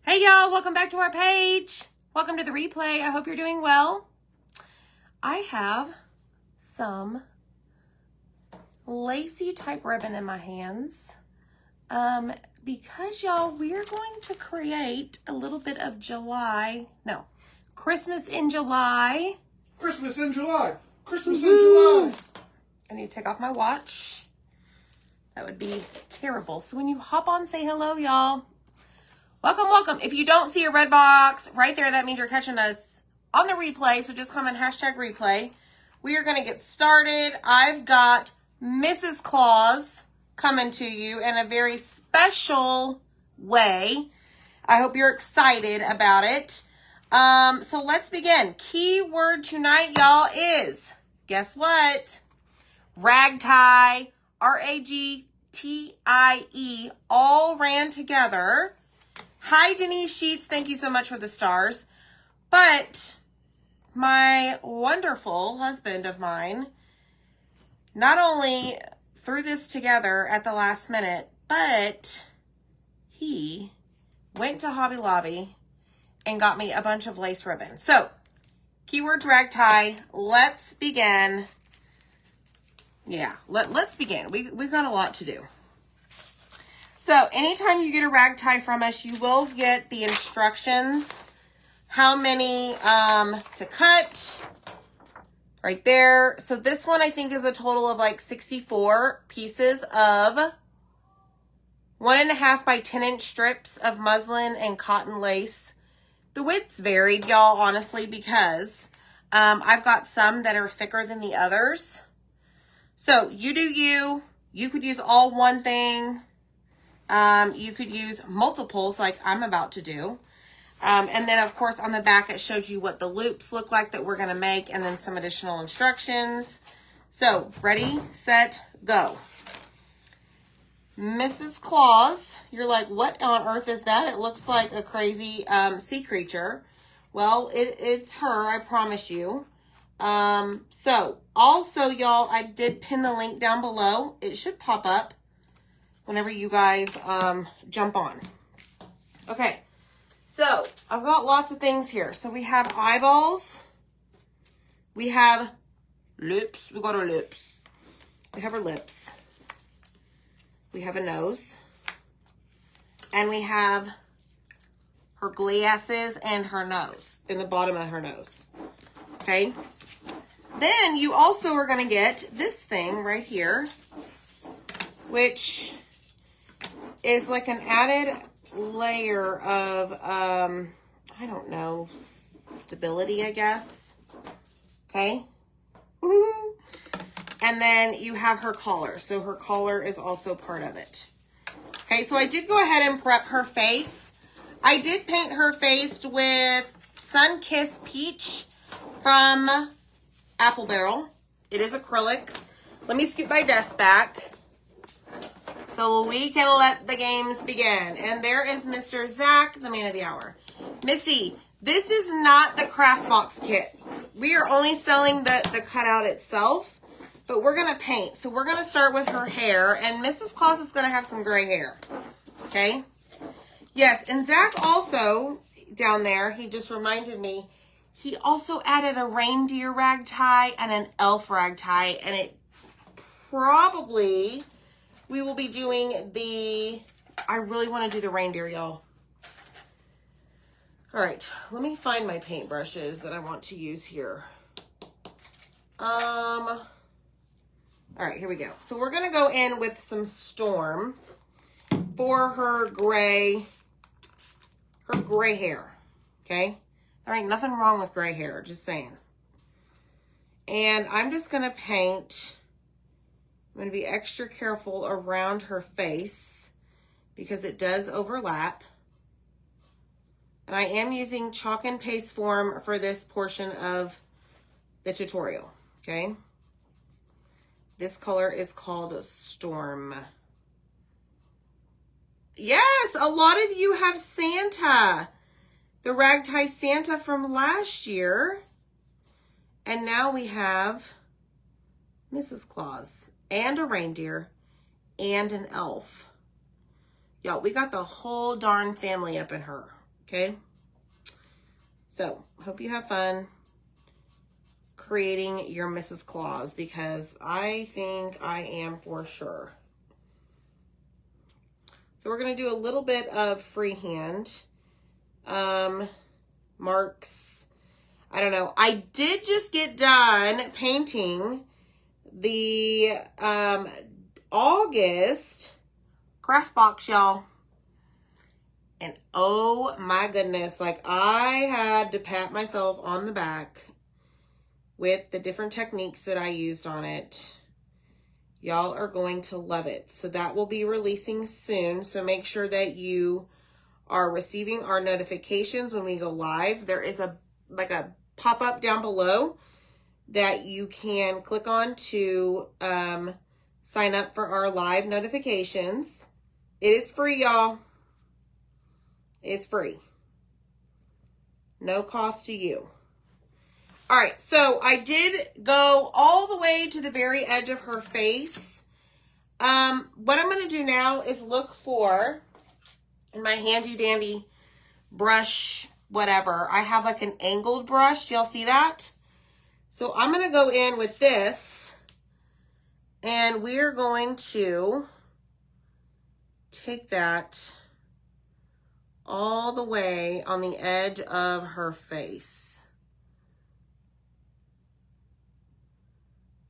Hey y'all, welcome back to our page. Welcome to the replay. I hope you're doing well. I have some lacy type ribbon in my hands because y'all, we're going to create a little bit of Christmas in July. Christmas in July. Christmas in July. I need to take off my watch. That would be terrible. So when you hop on, say hello, y'all. Welcome, welcome. If you don't see a red box right there, that means you're catching us on the replay. So just comment hashtag replay. We are going to get started. I've got Mrs. Claus coming to you in a very special way. I hope you're excited about it. So let's begin. Keyword tonight, y'all, is, guess what? Ragtie, R-A-G-T-I-E, all ran together. Hi, Denise Sheets. Thank you so much for the stars. But my wonderful husband of mine not only threw this together at the last minute, but he went to Hobby Lobby and got me a bunch of lace ribbon. So, keywords ragtie. Let's begin. Yeah, let's begin. We've got a lot to do. So anytime you get a ragtie from us, you will get the instructions, how many to cut right there. So this one I think is a total of like 64 pieces of 1.5 by 10 inch strips of muslin and cotton lace. The widths varied, y'all, honestly, because I've got some that are thicker than the others. So you do you. You could use all one thing. You could use multiples like I'm about to do. And then, of course, on the back, it shows you what the loops look like that we're going to make and then some additional instructions. So, ready, set, go. Mrs. Claus, you're like, what on earth is that? It looks like a crazy sea creature. Well, it's her, I promise you. So, also, y'all, I did pin the link down below. It should pop up whenever you guys jump on. Okay, so I've got lots of things here. So we have eyeballs. We have lips. We got our lips. We have our lips. We have a nose. And we have her glasses and her nose, in the bottom of her nose. Okay. Then you also are going to get this thing right here, which is like an added layer of, I don't know, stability, I guess. Okay. And then you have her collar. So her collar is also part of it. Okay, so I did go ahead and prep her face. I did paint her face with Sun Kiss Peach from Apple Barrel. It is acrylic. Let me scoot my desk back so we can let the games begin. And there is Mr. Zach, the man of the hour. Missy, this is not the craft box kit. We are only selling the cutout itself, but we're going to paint. So we're going to start with her hair, and Mrs. Claus is going to have some gray hair. Okay? Yes, and Zach also, down there, he just reminded me, he also added a reindeer ragtie and an elf ragtie, and it probably... we will be doing I really want to do the reindeer, y'all. All right, let me find my paintbrushes that I want to use here. All right, here we go. So we're going to go in with some Storm for her gray hair, okay? There ain't nothing wrong with gray hair, just saying. And I'm just going to paint... I'm going to be extra careful around her face because it does overlap. And I am using chalk and paste form for this portion of the tutorial, okay? This color is called Storm. Yes, a lot of you have Santa, the ragtie Santa from last year. And now we have Mrs. Claus. And a reindeer, and an elf. Y'all, we got the whole darn family up in her. Okay? So, hope you have fun creating your Mrs. Claus, because I think I am for sure. So we're going to do a little bit of freehand marks. I don't know. I did just get done painting the August craft box, y'all. And oh my goodness, like I had to pat myself on the back with the different techniques that I used on it. Y'all are going to love it. So that will be releasing soon. So make sure that you are receiving our notifications when we go live. There is a pop-up down below that you can click on to sign up for our live notifications. It is free, y'all. It's free. No cost to you. All right, so I did go all the way to the very edge of her face. What I'm going to do now is look for, in my handy dandy brush, whatever, I have like an angled brush. Do y'all see that? So I'm going to go in with this, and we're going to take that all the way on the edge of her face.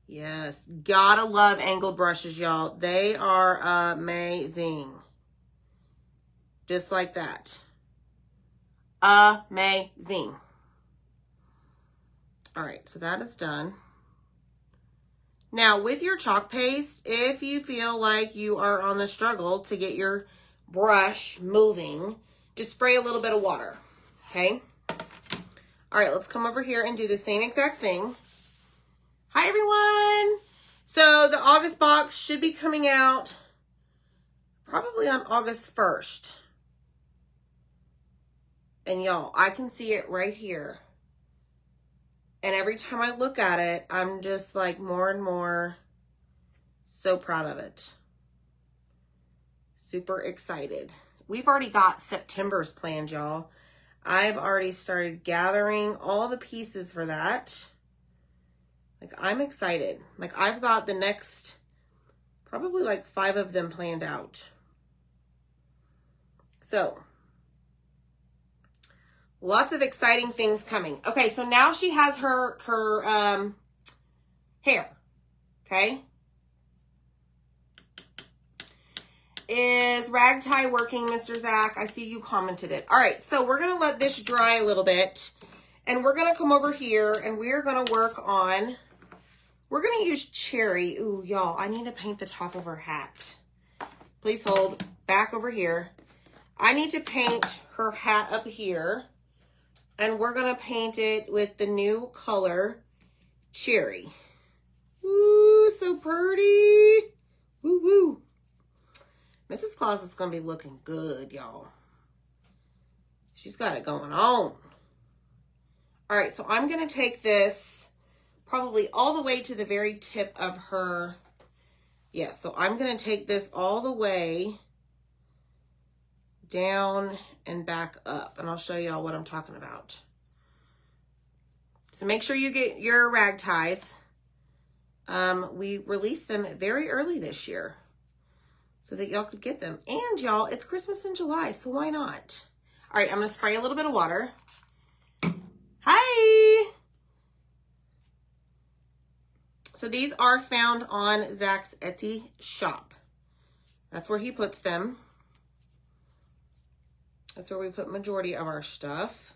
Yes, gotta love angled brushes, y'all. They are amazing. Just like that. Amazing. All right, so that is done. Now, with your chalk paste, if you feel like you are on the struggle to get your brush moving, just spray a little bit of water, okay? All right, let's come over here and do the same exact thing. Hi, everyone. So the August box should be coming out probably on August 1st. And y'all, I can see it right here. And every time I look at it, I'm just like more and more so proud of it. Super excited. We've already got September's planned, y'all. I've already started gathering all the pieces for that. Like, I'm excited. Like, I've got the next, probably like 5 of them planned out. So, lots of exciting things coming. Okay, so now she has her hair, okay? Is rag tie working, Mr. Zach? I see you commented it. All right, so we're going to let this dry a little bit, and we're going to come over here, and we're going to work on, we're going to use cherry. Ooh, y'all, I need to paint the top of her hat. Please hold. Back over here. I need to paint her hat up here, and we're going to paint it with the new color, cherry. Ooh, so pretty. Woo, woo. Mrs. Claus is going to be looking good, y'all. She's got it going on. All right, so I'm going to take this probably all the way to the very tip of her. Yeah, so I'm going to take this all the way down and back up, and I'll show y'all what I'm talking about. So make sure you get your rag ties. We released them very early this year so that y'all could get them. And y'all, it's Christmas in July, so why not? All right, I'm going to spray a little bit of water. Hi! So these are found on Zach's Etsy shop. That's where he puts them. That's where we put majority of our stuff.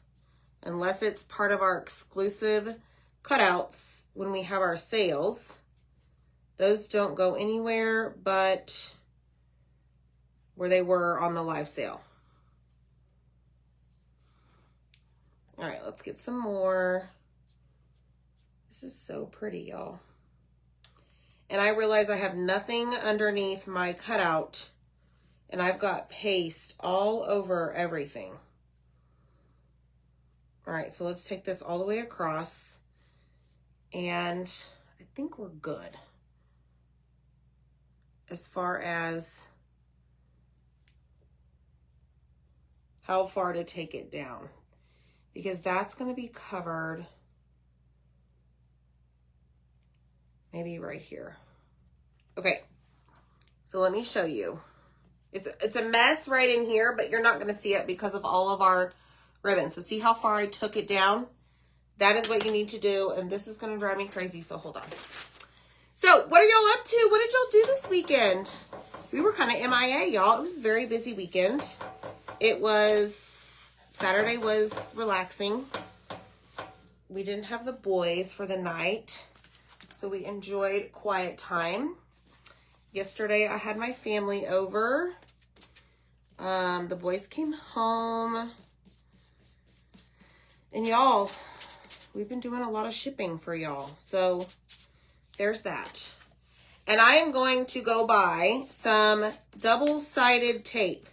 Unless it's part of our exclusive cutouts when we have our sales. Those don't go anywhere but where they were on the live sale. All right, let's get some more. This is so pretty, y'all. And I realize I have nothing underneath my cutout, and I've got paste all over everything. All right, so let's take this all the way across, and I think we're good as far as how far to take it down, because that's going to be covered maybe right here. Okay, so let me show you. It's a mess right in here, but you're not going to see it because of all of our ribbons. So see how far I took it down? That is what you need to do, and this is going to drive me crazy, so hold on. So what are y'all up to? What did y'all do this weekend? We were kind of MIA, y'all. It was a very busy weekend. Saturday was relaxing. We didn't have the boys for the night, so we enjoyed quiet time. Yesterday, I had my family over. The boys came home. And y'all, we've been doing a lot of shipping for y'all. So, there's that. And I am going to go buy some double-sided tape.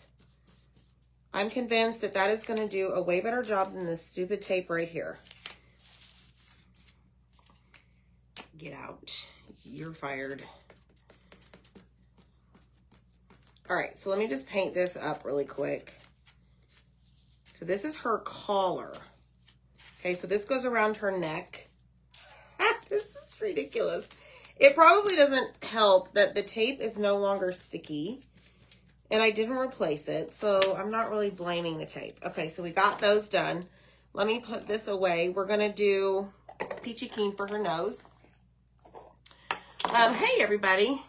I'm convinced that that is going to do a way better job than this stupid tape right here. Get out. You're fired. All right, so let me just paint this up really quick. So this is her collar. Okay, so this goes around her neck. This is ridiculous. It probably doesn't help that the tape is no longer sticky. And I didn't replace it, so I'm not really blaming the tape. Okay, so we got those done. Let me put this away. We're going to do Peachy Keen for her nose. Hey, everybody.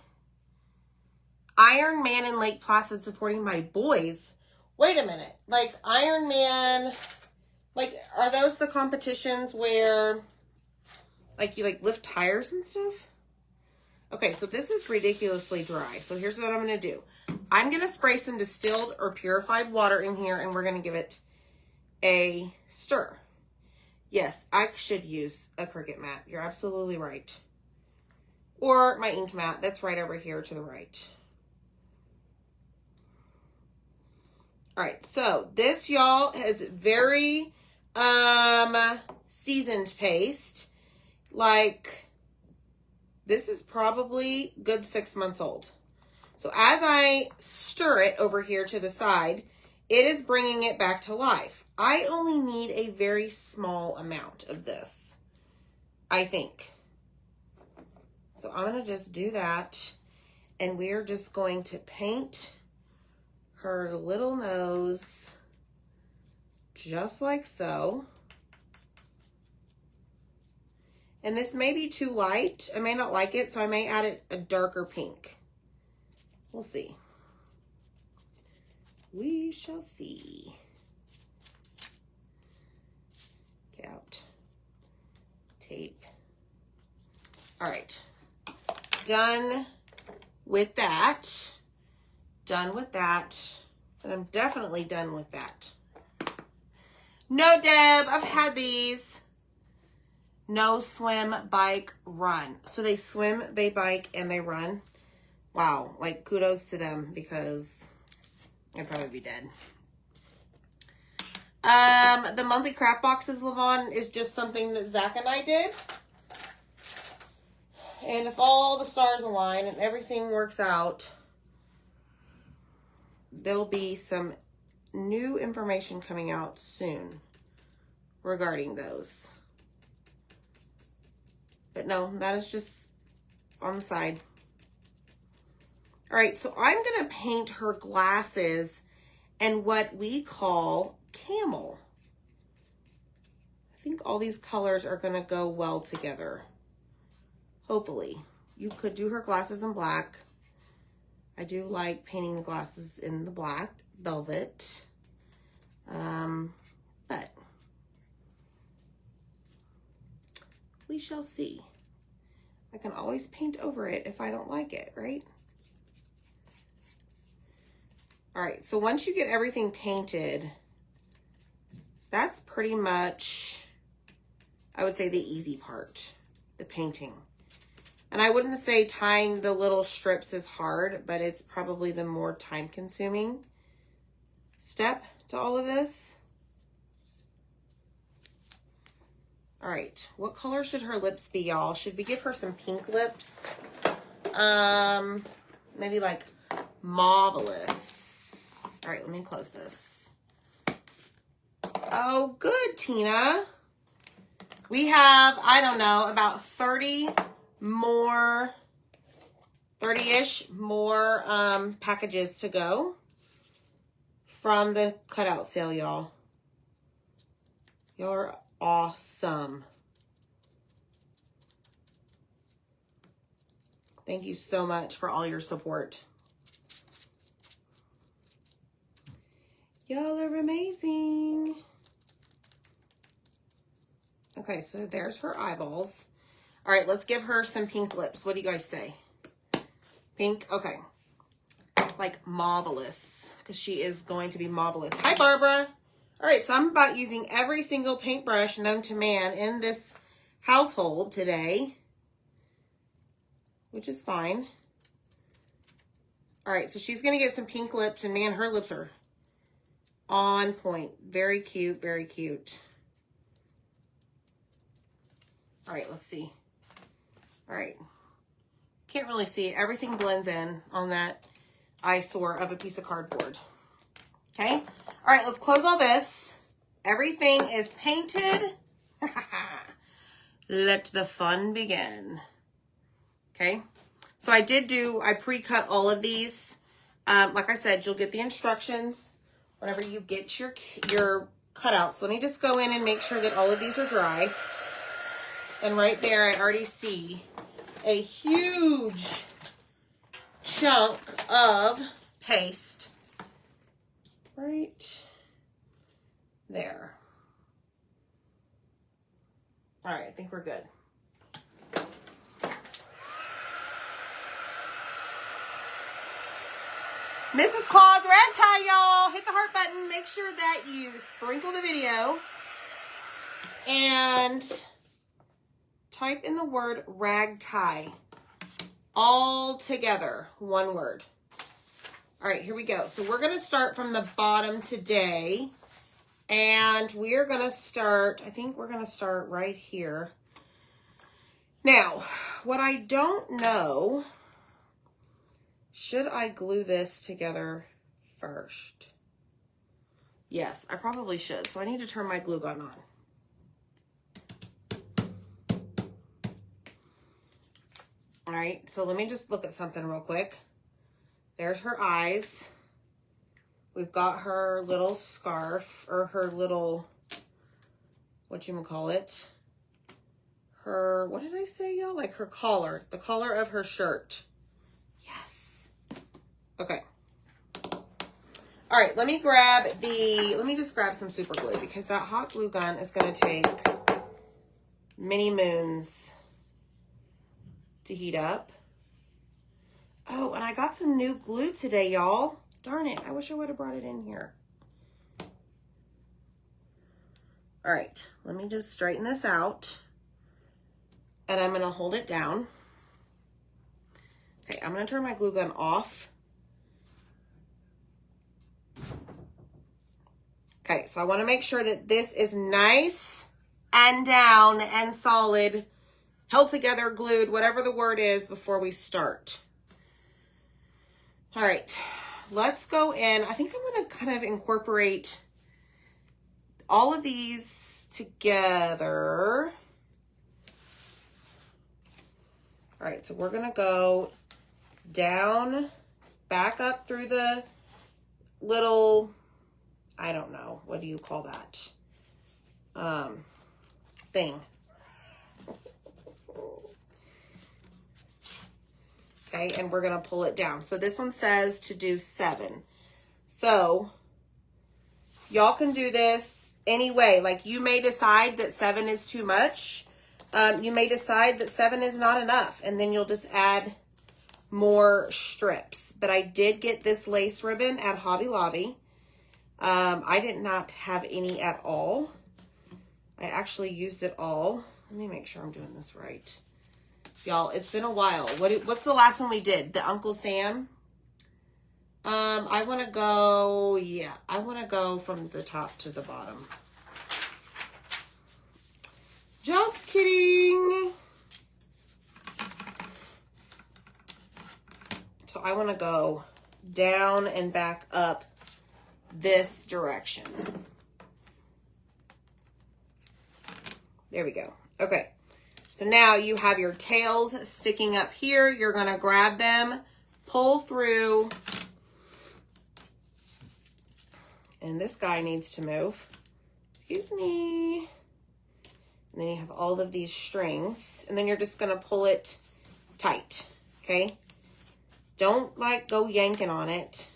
Iron Man in Lake Placid supporting my boys. Wait a minute. Like, Iron Man, like, are those the competitions where, like, you, like, lift tires and stuff? Okay, so this is ridiculously dry. So here's what I'm going to do. I'm going to spray some distilled or purified water in here, and we're going to give it a stir. Yes, I should use a Cricut mat. You're absolutely right. Or my ink mat. That's right over here to the right. All right, so this, y'all, has very seasoned paste. Like, this is probably good 6 months old. So as I stir it over here to the side, it is bringing it back to life. I only need a very small amount of this, I think. So I'm going to just do that, and we're just going to paint her little nose just like so. And this may be too light. I may not like it, so I may add it a darker pink. We'll see. We shall see. Get out. Tape. All right. Done with that. Done with that. And I'm definitely done with that. No, Deb, I've had these. No swim, bike, run. So they swim, they bike, and they run. Wow, like kudos to them because I'd probably be dead. The monthly craft boxes, Lavon, is just something that Zach and I did. And if all the stars align and everything works out, there'll be some new information coming out soon regarding those. But no, that is just on the side. All right, so I'm going to paint her glasses in what we call camel. I think all these colors are going to go well together. Hopefully. You could do her glasses in black. I do like painting the glasses in the black velvet. But we shall see. I can always paint over it if I don't like it, right? All right, so once you get everything painted, that's pretty much, I would say, the easy part, the painting. And I wouldn't say tying the little strips is hard, but it's probably the more time-consuming step to all of this. All right, what color should her lips be, y'all? Should we give her some pink lips? Maybe like marvelous. All right, let me close this. Oh, good, Tina. We have, I don't know, about 30 more, 30-ish more packages to go from the cutout sale, y'all. Y'all are awesome. Thank you so much for all your support. Y'all are amazing. Okay, so there's her eyeballs. All right, let's give her some pink lips. What do you guys say? Pink? Okay. Like marvelous, because she is going to be marvelous. Hi, Barbara. All right, so I'm about using every single paintbrush known to man in this household today, which is fine. All right, so she's going to get some pink lips, and man, her lips are on point. Very cute, very cute. All right, let's see. All right. Can't really see it. Everything blends in on that eyesore of a piece of cardboard. Okay. All right, let's close all this. Everything is painted. Let the fun begin. Okay. So I pre-cut all of these. Like I said, you'll get the instructions whenever you get your cutouts. Let me just go in and make sure that all of these are dry. And right there, I already see a huge chunk of paste right there. All right, I think we're good. Mrs. Claus, rag tie, y'all. Hit the heart button. Make sure that you sprinkle the video and type in the word rag tie. All together, one word. All right, here we go. So we're going to start from the bottom today. And we're going to start, I think we're going to start right here. Now, what I don't know, should I glue this together first? Yes, I probably should. So I need to turn my glue gun on. All right, so let me just look at something real quick. There's her eyes. We've got her little scarf, or her little, whatchamacallit? Her, what did I say, y'all? Like her collar, the collar of her shirt. Yes. Okay. All right, let me just grab some super glue, because that hot glue gun is going to take many moons to heat up. Oh, and I got some new glue today, y'all. Darn it, I wish I would have brought it in here. All right, let me just straighten this out. And I'm gonna hold it down. Okay, I'm gonna turn my glue gun off. Okay, so I wanna make sure that this is nice and down and solid, held together, glued, whatever the word is, before we start. All right, let's go in. I think I'm gonna kind of incorporate all of these together. All right, so we're gonna go down, back up through the little, I don't know, what do you call that? Thing. Okay, and we're gonna pull it down. So this one says to do 7. So y'all can do this any way. Like, you may decide that 7 is too much. You may decide that 7 is not enough, and then you'll just add more strips. But I did get this lace ribbon at Hobby Lobby. I did not have any at all. I actually used it all. Let me make sure I'm doing this right. Y'all, it's been a while. What's the last one we did? The Uncle Sam? I want to go, yeah, I want to go from the top to the bottom. Just kidding. So I want to go down and back up this direction. There we go. Okay. So now you have your tails sticking up here. You're going to grab them, pull through. And this guy needs to move. Excuse me. And then you have all of these strings. And then you're just going to pull it tight. Okay? Don't like go yanking on it.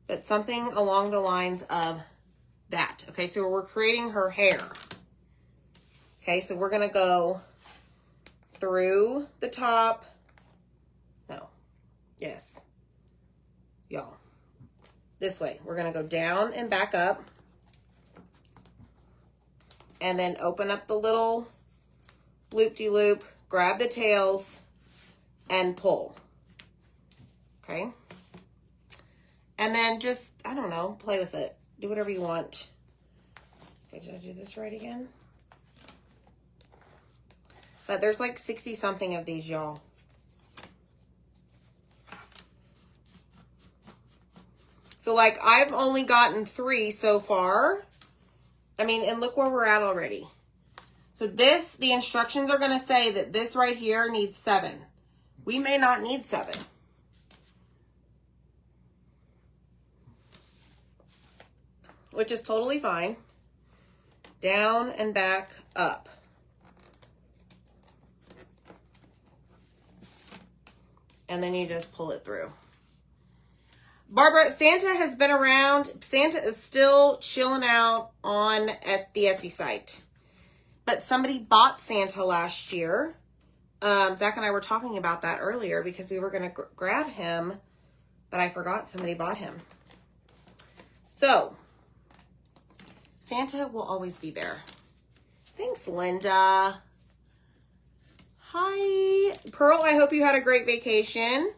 But something along the lines of that. Okay, so we're creating her hair. Okay, so we're going to go through the top. No. Yes. Y'all. This way. We're going to go down and back up. And then open up the little loop-de-loop. Grab the tails and pull. Okay. And then just, I don't know, play with it. Do whatever you want. Okay, did I do this right again? But there's like 60 something of these, y'all. So like I've only gotten 3 so far. I mean, and look where we're at already. So this, the instructions are going to say that this right here needs 7. We may not need 7. Which is totally fine. Down and back up. And then you just pull it through. Barbara, Santa has been around. Santa is still chilling out at the Etsy site. But somebody bought Santa last year. Zach and I were talking about that earlier because we were going to grab him. But I forgot somebody bought him. So, Santa will always be there. Thanks, Linda. Hi. Pearl, I hope you had a great vacation.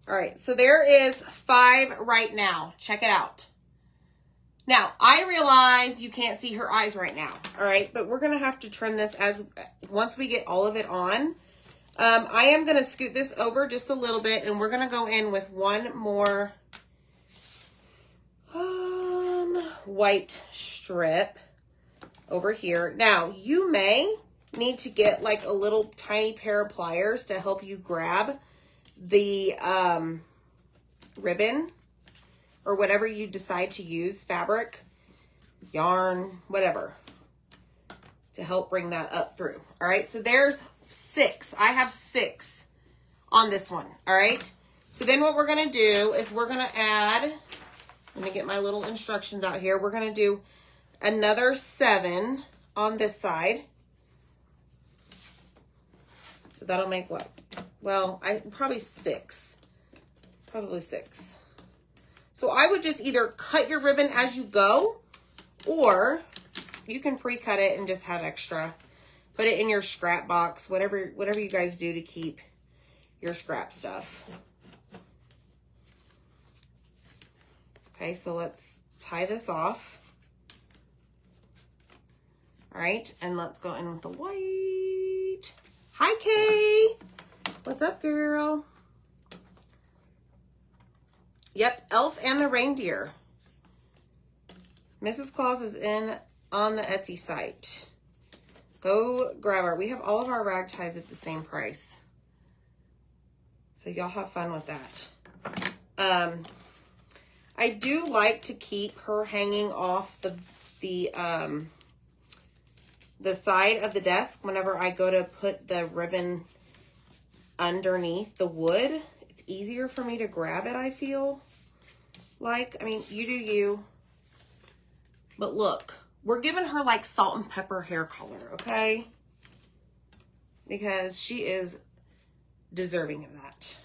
All right, so there is 5 right now. Check it out. Now, I realize you can't see her eyes right now, all right? But we're going to have to trim this once we get all of it on. I am going to scoot this over just a little bit, and we're going to go in with one more white strip over here. Now, you may need to get like a little tiny pair of pliers to help you grab the ribbon or whatever you decide to use, fabric, yarn, whatever, to help bring that up through. All right, so there's 6. I have 6 on this one. All right, so then what we're going to do is we're going to add, let me get my little instructions out here. We're going to do another 7 on this side. So that'll make what? Well, probably 6. Probably 6. So I would just either cut your ribbon as you go, or you can pre-cut it and just have extra. Put it in your scrap box, whatever you guys do to keep your scrap stuff. Okay, so let's tie this off. All right, and let's go in with the white. Hi, Kay. What's up, girl? Yep, Elf and the Reindeer. Mrs. Claus is on the Etsy site. Go grab her. We have all of our rag ties at the same price. So y'all have fun with that. I do like to keep her hanging off the side of the desk whenever I go to put the ribbon underneath the wood. It's easier for me to grab it, I feel like. I mean, you do you. But look, we're giving her like salt and pepper hair color, okay? Because she is deserving of that.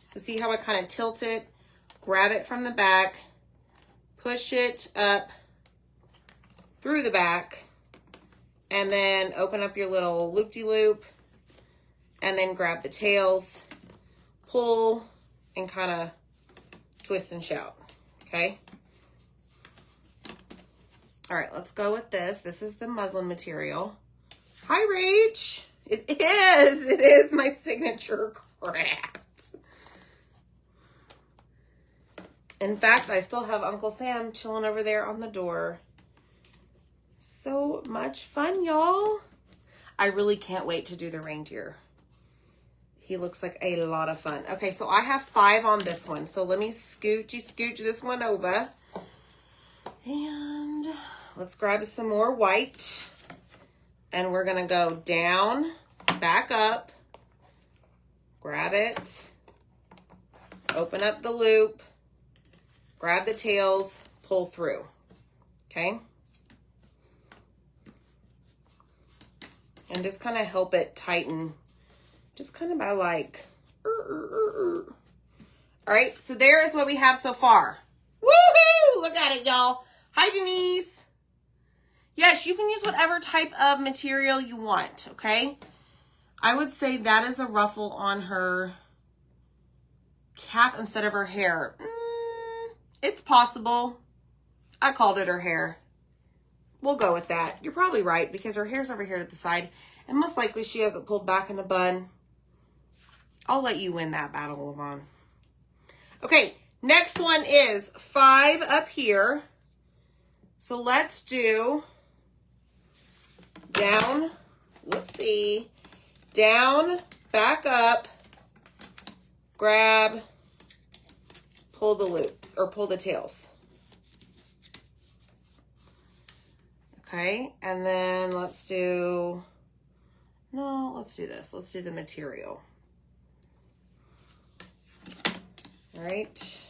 So see how I kind of tilt it? Grab it from the back, push it up through the back, and then open up your little loop-de-loop, and then grab the tails, pull, and kind of twist and shout, okay? All right, let's go with this. This is the muslin material. Hi, Rach. It is my signature craft. In fact, I still have Uncle Sam chilling over there on the door. So much fun, y'all. I really can't wait to do the reindeer. He looks like a lot of fun. Okay, so I have 5 on this one. So let me scooch this one over. And let's grab some more white. And we're going to go down, back up, grab it, open up the loop, grab the tails, pull through. Okay? And just kind of help it tighten. Just kind of by like, All right, so there is what we have so far. Woohoo! Look at it, y'all. Hi, Denise. Yes, you can use whatever type of material you want, okay? I would say that is a ruffle on her cap instead of her hair. It's possible. I called it her hair. We'll go with that. You're probably right because her hair's over here to the side. And most likely she has it pulled back in a bun. I'll let you win that battle, Levon. Okay, next one is 5 up here. So let's do down, whoopsie, down, back up, grab, pull the loop, or pull the tails. Okay, and then let's do this. Let's do the material. All right,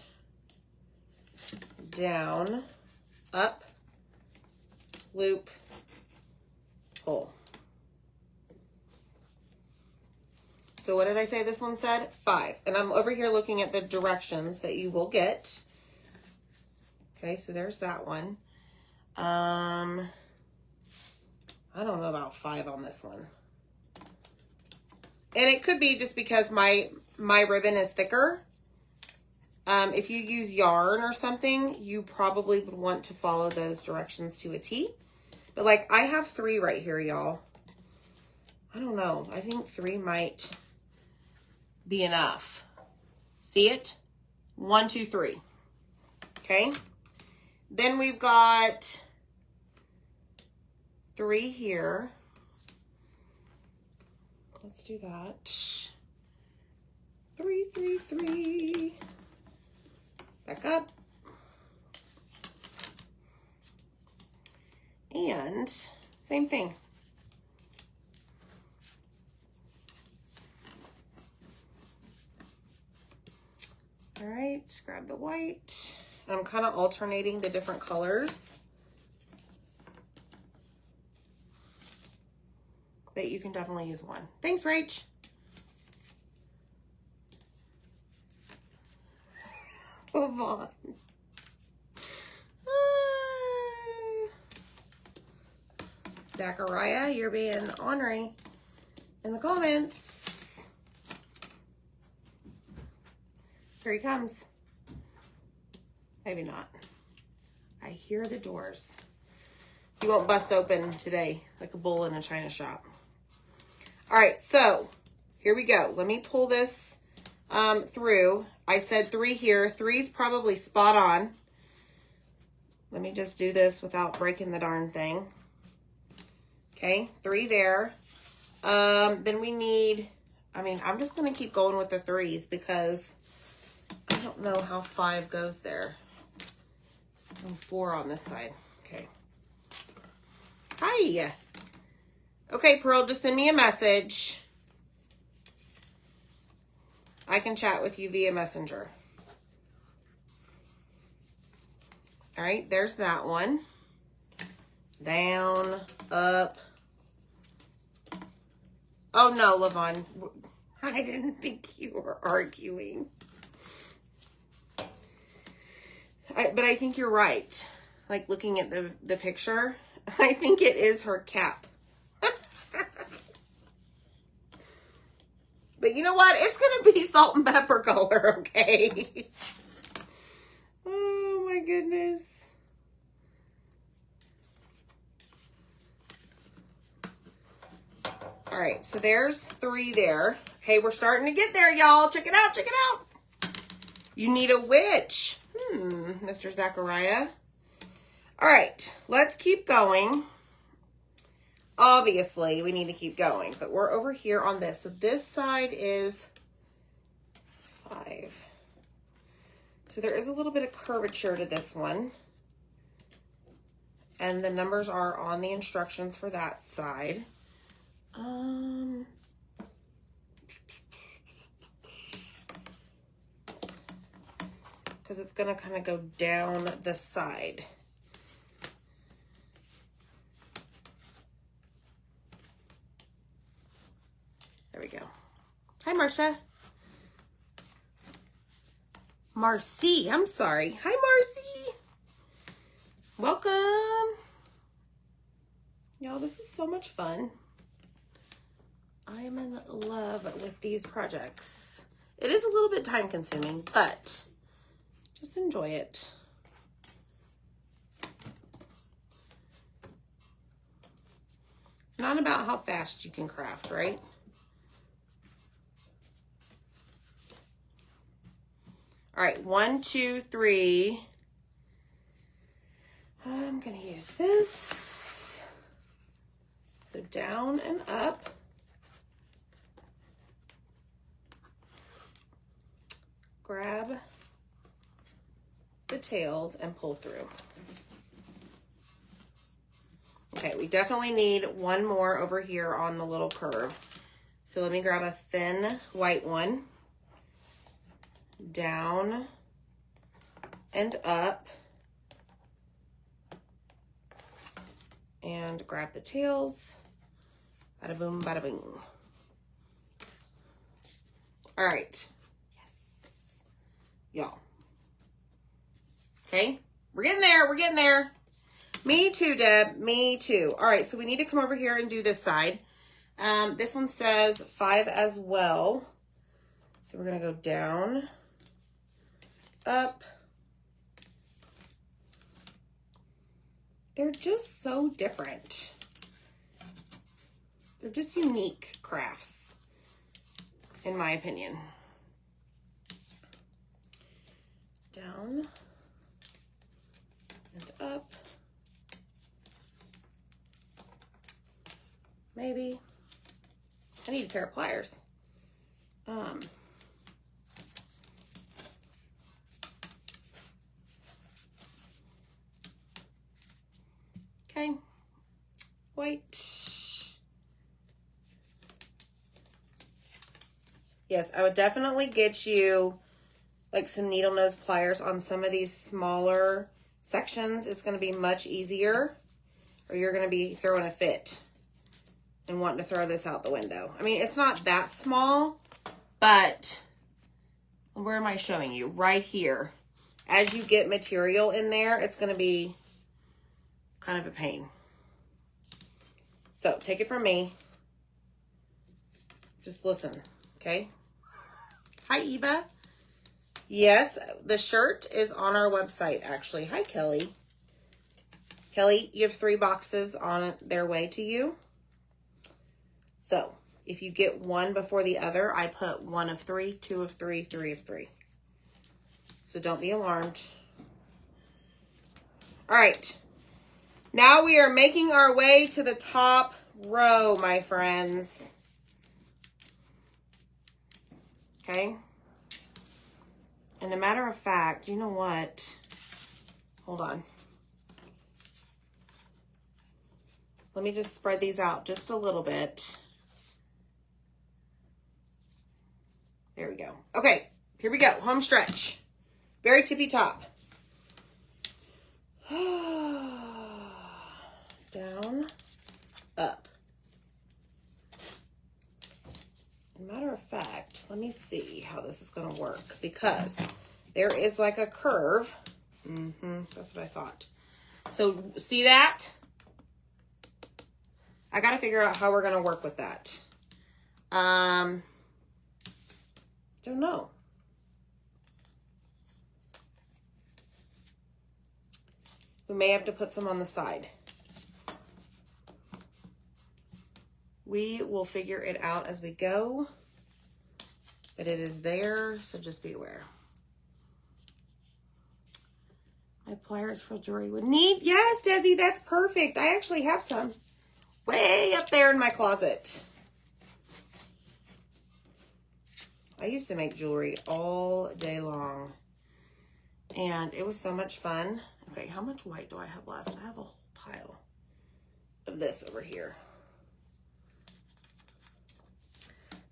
down, up, loop, pull. So what did I say this one said? 5. And I'm over here looking at the directions that you will get. Okay, so there's that one. I don't know about 5 on this one. And it could be just because my ribbon is thicker. If you use yarn or something, you probably would want to follow those directions to a T. But like I have 3 right here, y'all. I don't know. I think 3 might be enough. See it? 1, 2, 3. Okay. Then we've got 3 here. Let's do that. 3, 3, 3. Back up. And same thing. All right, just grab the white. I'm kind of alternating the different colors. But you can definitely use one. Thanks, Rach. Come on. Zachariah, you're being ornery in the comments. Here he comes. Maybe not. I hear the doors. He won't bust open today like a bull in a china shop. All right, so here we go. Let me pull this through. I said 3 here. 3's probably spot on. Let me just do this without breaking the darn thing. Okay, 3 there. Then we need, I'm just going to keep going with the 3s because I don't know how 5 goes there. And 4 on this side. Okay. Hi. Okay, Pearl, just send me a message. I can chat with you via Messenger. All right, there's that one. Down, up. Oh, no, Levon. I didn't think you were arguing. But I think you're right. Like, looking at the picture, I think it is her cap. But you know what? It's going to be salt and pepper color, okay? Oh, my goodness. All right, so there's 3 there. Okay, we're starting to get there, y'all. Check it out, check it out. You need a witch. Mr. Zachariah. All right, let's keep going. Obviously, we need to keep going, but we're over here on this. So this side is 5. So there is a little bit of curvature to this one. And the numbers are on the instructions for that side. Because it's going to kind of go down the side. There we go. Hi, Marcia. Marcy, I'm sorry. Hi, Marcy. Welcome. Y'all, this is so much fun. I am in love with these projects. It is a little bit time consuming, but just enjoy it. It's not about how fast you can craft, right? All right, 1, 2, 3. I'm gonna use this. So down and up. Grab the tails and pull through. Okay, we definitely need one more over here on the little curve. So let me grab a thin white one. Down and up. And grab the tails. Bada boom, bada boom. All right. Yes. Y'all. Okay. We're getting there. We're getting there. Me too, Deb. Me too. All right. So we need to come over here and do this side. This one says 5 as well. So we're going to go down, up. They're just so different. They're just unique crafts, in my opinion. Down and up. Maybe. I need a pair of pliers. Okay. White. Yes, I would definitely get you like some needle nose pliers on some of these smaller sections. It's going to be much easier, or you're going to be throwing a fit and wanting to throw this out the window. I mean, it's not that small, but where am I showing you? Right here. As you get material in there, it's going to be kind of a pain. So take it from me. Just listen, okay? Hi, Eva. Yes, the shirt is on our website, actually. Hi, Kelly. Kelly, you have 3 boxes on their way to you. So if you get one before the other, I put 1 of 3, 2 of 3, 3 of 3. So don't be alarmed. All right. Now we are making our way to the top row, my friends. Okay. And a matter of fact, you know what? Hold on. Let me just spread these out just a little bit. There we go. Okay, here we go. Home stretch. Very tippy top. Down, up. Matter of fact, let me see how this is going to work, because there is like a curve. That's what I thought. So see that? I got to figure out how we're going to work with that. Don't know. We may have to put some on the side. We will figure it out as we go, but it is there, so just be aware. pliers for jewelry would need. Yes, Desi, that's perfect. I actually have some way up there in my closet. I used to make jewelry all day long, and it was so much fun. Okay, how much white do I have left? I have a whole pile of this over here.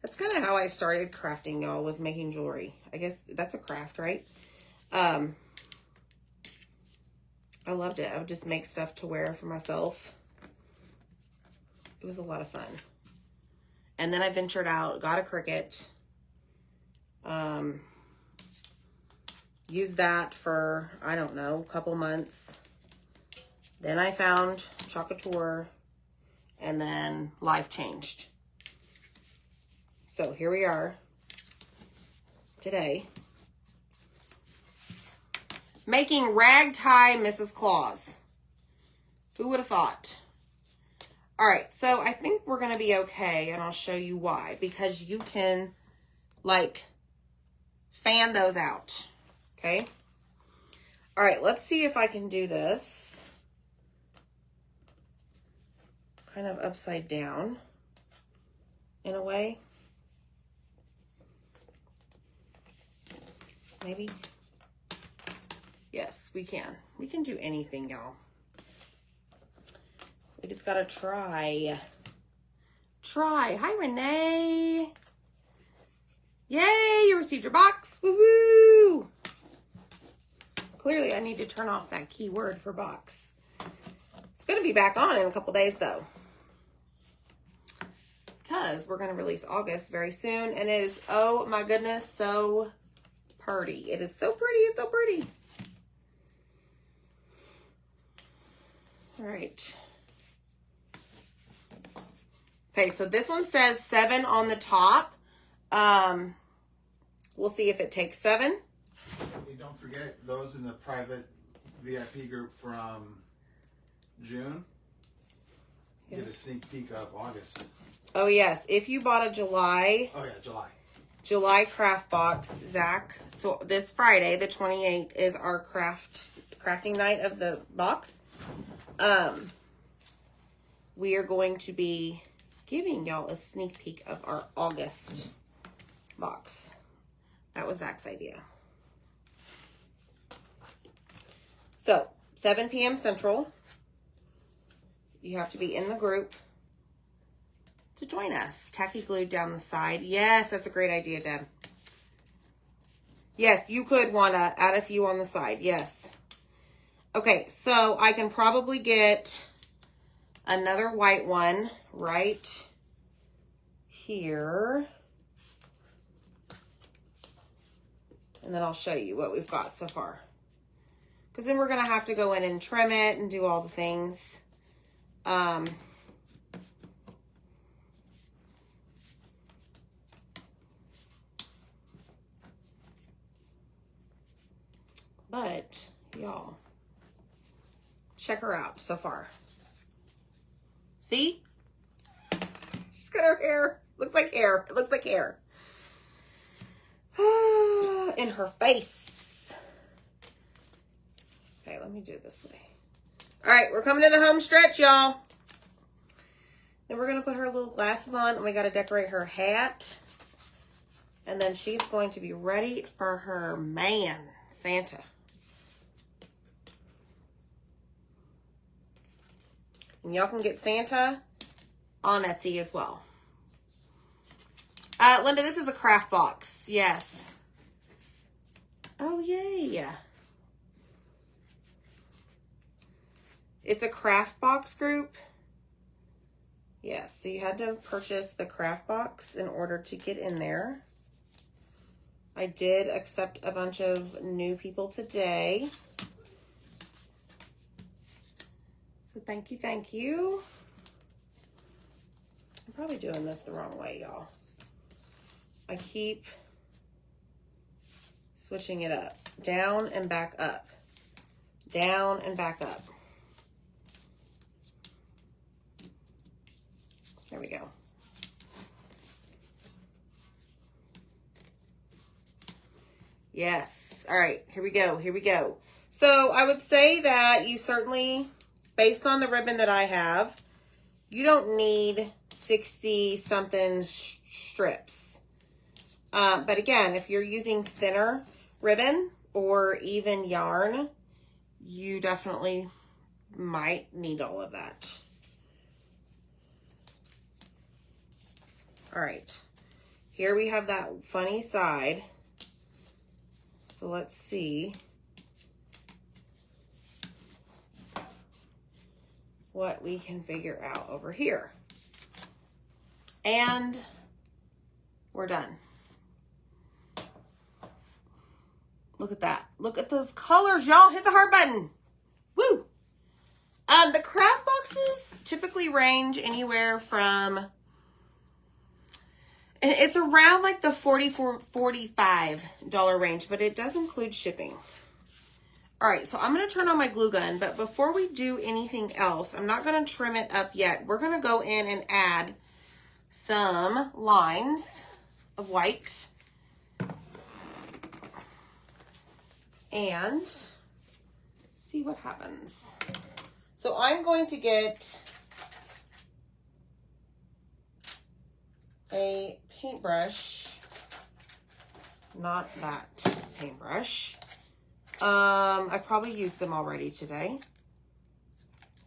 That's kind of how I started crafting, y'all, was making jewelry. I guess that's a craft, right? I loved it. I would just make stuff to wear for myself. It was a lot of fun. And then I ventured out, got a Cricut. Used that for, I don't know, a couple months. Then I found Chocateur, and then life changed. So here we are today, making ragtime Mrs. Claus. Who would have thought? All right, so I think we're going to be okay, and I'll show you why. Because you can, like, fan those out, okay? All right, let's see if I can do this kind of upside down in a way. Maybe. Yes, we can. We can do anything, y'all. We just gotta try. Try. Hi, Renee. Yay, you received your box. Woohoo! Clearly, I need to turn off that keyword for box. It's gonna be back on in a couple days, though, because we're gonna release August very soon, and it is, oh my goodness, so pretty. It is so pretty. It's so pretty. All right. Okay, so this one says 7 on the top. We'll see if it takes 7. Hey, don't forget those in the private VIP group from June. Yes. Get a sneak peek of August. Oh yes, if you bought a July. Oh yeah, July craft box, Zach. So this Friday, the 28th, is our crafting night of the box. We are going to be giving y'all a sneak peek of our August box. That was Zach's idea. So, 7 p.m. Central. You have to be in the group to join us. Tacky glued down the side. Yes, that's a great idea, Deb. Yes, you could want to add a few on the side. Yes. Okay, so I can probably get another white one right here. And then I'll show you what we've got so far. Because then we're going to have to go in and trim it and do all the things. But, y'all, check her out so far. See? She's got her hair. Looks like hair. It looks like hair. In her face. Okay, let me do it this way. All right, we're coming to the home stretch, y'all. Then we're going to put her little glasses on, and we got to decorate her hat. And then she's going to be ready for her man, Santa. And y'all can get Santa on Etsy as well. Linda, this is a craft box. Yes. Oh, yay. It's a craft box group. Yes, so you had to purchase the craft box in order to get in there. I did accept a bunch of new people today. So thank you, thank you. I'm probably doing this the wrong way, y'all. I keep switching it up. Down and back up. Down and back up. There we go. Yes. All right, here we go. Here we go. So I would say that you certainly, based on the ribbon that I have, you don't need 60 something strips. But again, if you're using thinner ribbon or even yarn, you definitely might need all of that. All right, here we have that funny side. So let's see what we can figure out over here. And we're done. Look at that. Look at those colors, y'all. Hit the heart button. Woo! The craft boxes typically range anywhere from, and it's around like the $44, $45 range, but it does include shipping. All right, so I'm going to turn on my glue gun, but before we do anything else, I'm not going to trim it up yet. We're going to go in and add some lines of white and see what happens. So I'm going to get a paintbrush, not that paintbrush. I probably used them already today.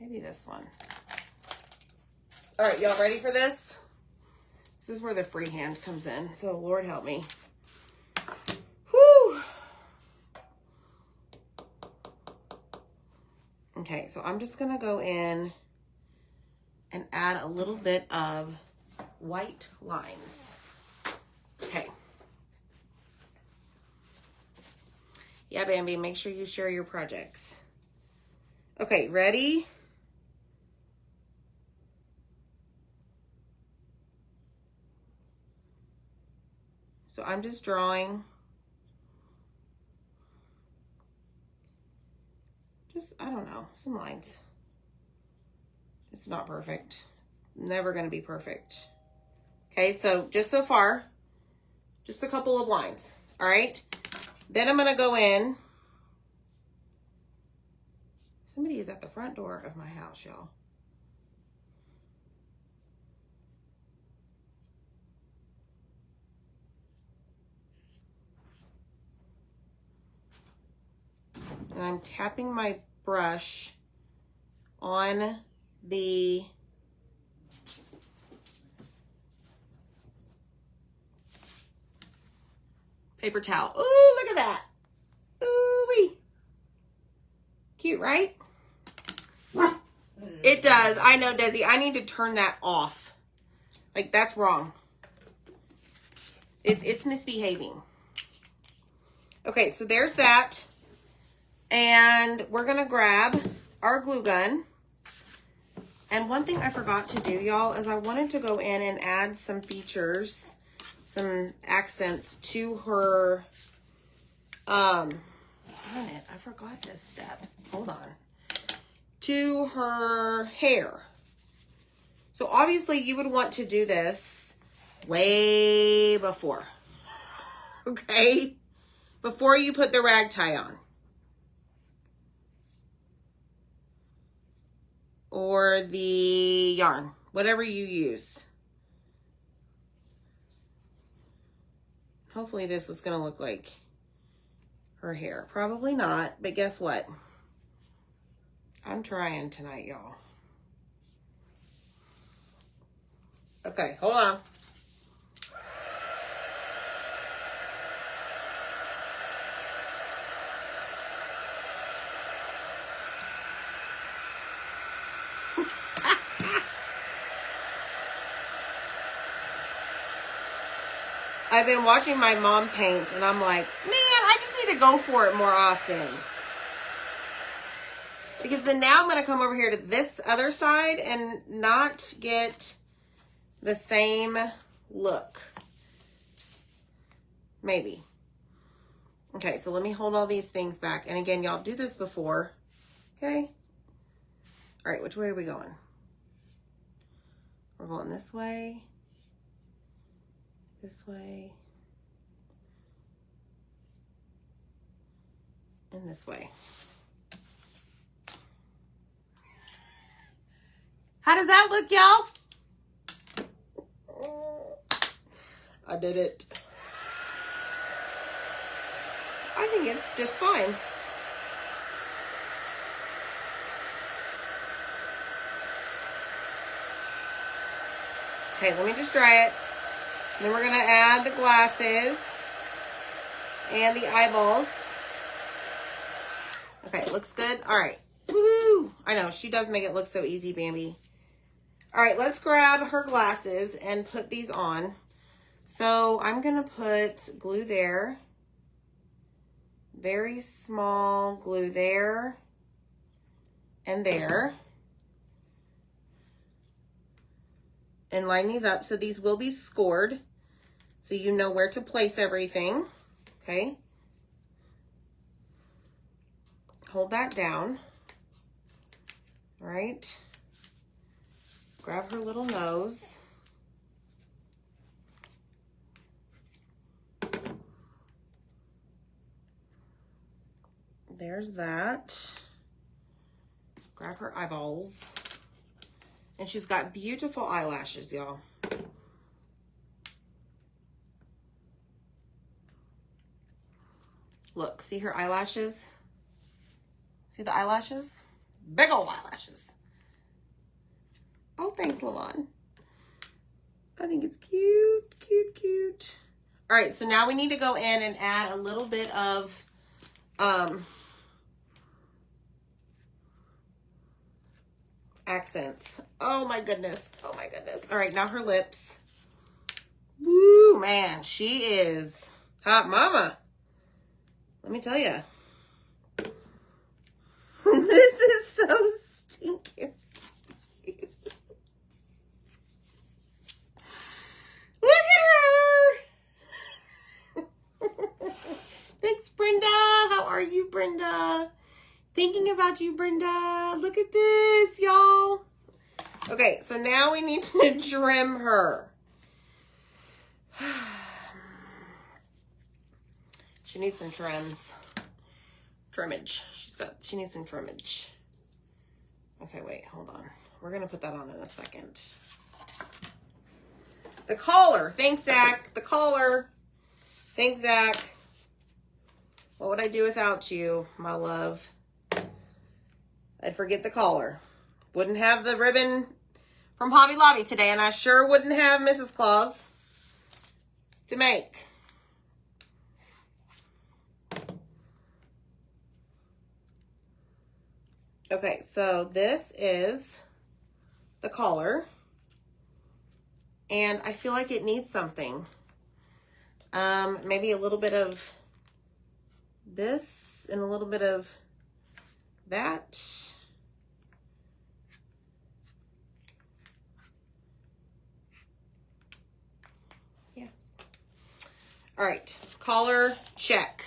Maybe this one. All right, y'all ready for this? This is where the freehand comes in, so Lord help me. Whew. Okay, so I'm just gonna go in and add a little bit of white lines. Okay. Yeah, Bambi, make sure you share your projects. Okay, ready? So I'm just drawing. I don't know, some lines. It's not perfect. Never gonna be perfect. Okay, so just so far, just a couple of lines, all right? Then I'm gonna go in. Somebody is at the front door of my house, y'all. And I'm tapping my brush on the paper towel. Ooh, look at that. Ooh-wee. Cute, right? It does. I know, Desi. I need to turn that off. Like, that's wrong. It's misbehaving. Okay, so there's that. And we're going to grab our glue gun. And one thing I forgot to do, y'all, is I wanted to go in and add some features, some accents to her, darn it, I forgot this step. Hold on. To her hair. So obviously you would want to do this way before. Okay? Before you put the rag tie on. Or the yarn, whatever you use. Hopefully this is going to look like her hair. Probably not, but guess what? I'm trying tonight, y'all. Okay, hold on. I've been watching my mom paint, and I'm like, man, I just need to go for it more often. Because then now I'm going to come over here to this other side and not get the same look. Maybe. Okay, so let me hold all these things back. And again, y'all do this before. Okay? All right, which way are we going? We're going this way. This way. and this way. How does that look, y'all? I did it. I think it's just fine. Okay, let me just dry it. Then we're going to add the glasses and the eyeballs. Okay, looks good. All right. Woohoo! I know, she does make it look so easy, Bambi. All right, let's grab her glasses and put these on. So I'm going to put glue there. Very small glue there and there. And line these up. So these will be scored. So you know where to place everything. Okay. Hold that down. All right. Grab her little nose. There's that. Grab her eyeballs. And she's got beautiful eyelashes, y'all. Look, see her eyelashes? See the eyelashes? Big old eyelashes. Oh, thanks, Lavon. I think it's cute, cute, cute. All right, so now we need to go in and add a little bit of accents. Oh my goodness. Oh my goodness. All right, now her lips. Woo, man, she is hot mama. Let me tell you. This is so stinking cute. Look at her. Thanks, Brenda. How are you, Brenda? Thinking about you, Brenda. Look at this, y'all. Okay, so now we need to trim her. She needs some trims. Trimmage. She needs some trimmage. Okay, wait, hold on. We're gonna put that on in a second. The collar. Thanks, Zach. The collar. Thanks, Zach. What would I do without you, my love? I'd forget the collar. Wouldn't have the ribbon from Hobby Lobby today, and I sure wouldn't have Mrs. Claus to make. Okay, so this is the collar, and I feel like it needs something. Maybe a little bit of this and a little bit of that. Yeah. All right, collar check.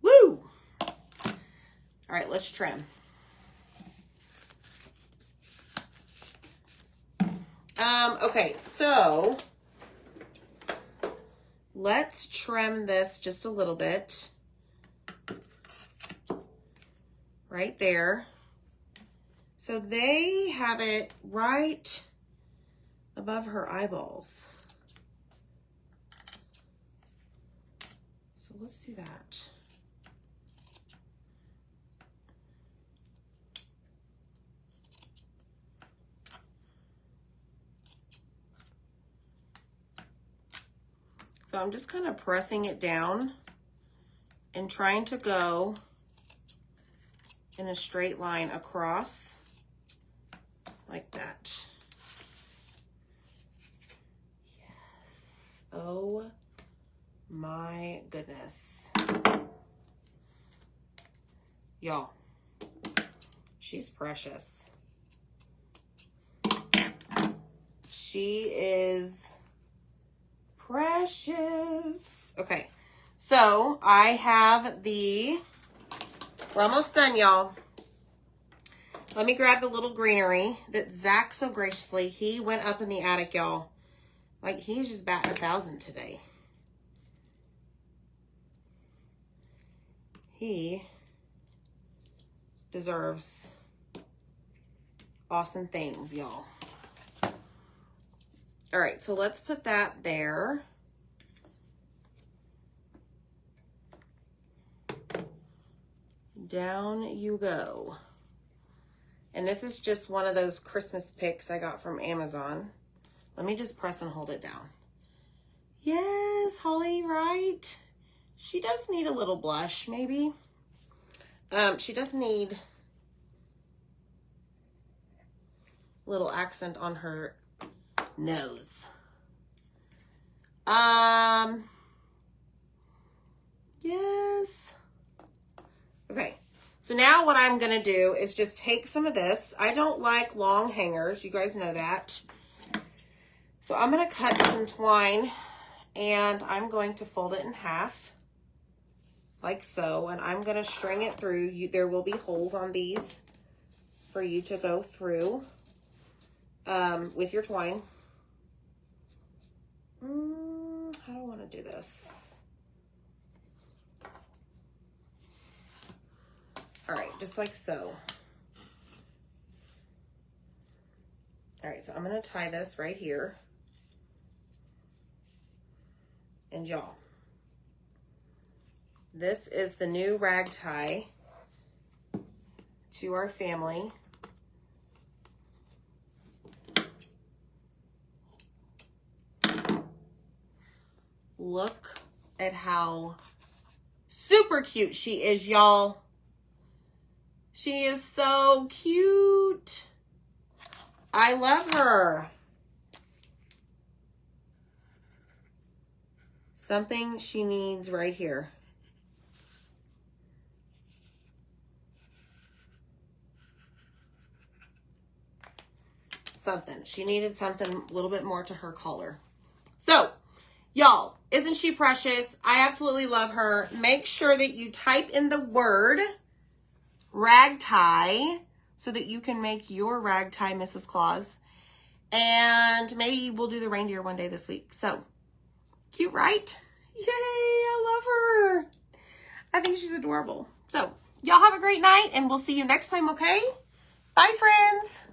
Woo! All right, let's trim. Okay, so let's trim this just a little bit. Right there. So they have it right above her eyeballs. So let's do that. So I'm just kind of pressing it down and trying to go in a straight line across like that. Yes. Oh my goodness. Y'all, she's precious. She is precious. Okay, so I have we're almost done, y'all. Let me grab the little greenery that Zach so graciously, he went up in the attic, y'all. Like, he's just batting 1,000 today. He deserves awesome things, y'all. All right, so let's put that there. Down you go. And this is just one of those Christmas picks I got from Amazon. Let me just press and hold it down. Yes, Holly, right? She does need a little blush, maybe. She does need a little accent on her nose. Yes. Okay. So now what I'm going to do is just take some of this. I don't like long hangers. You guys know that. So I'm going to cut some twine and I'm going to fold it in half like so. And I'm going to string it through. There will be holes on these for you to go through with your twine. How do I want to do this? All right, just like so. All right, so I'm going to tie this right here. And y'all, this is the new rag tie to our family. Look at how super cute she is, y'all. She is so cute. I love her. Something she needs right here. Something. She needed something a little bit more to her color. So, y'all, isn't she precious? I absolutely love her. Make sure that you type in the word rag tie so that you can make your rag tie Mrs. Claus. And maybe we'll do the reindeer one day this week. So, cute, right? Yay, I love her. I think she's adorable. So, y'all have a great night and we'll see you next time, okay? Bye, friends.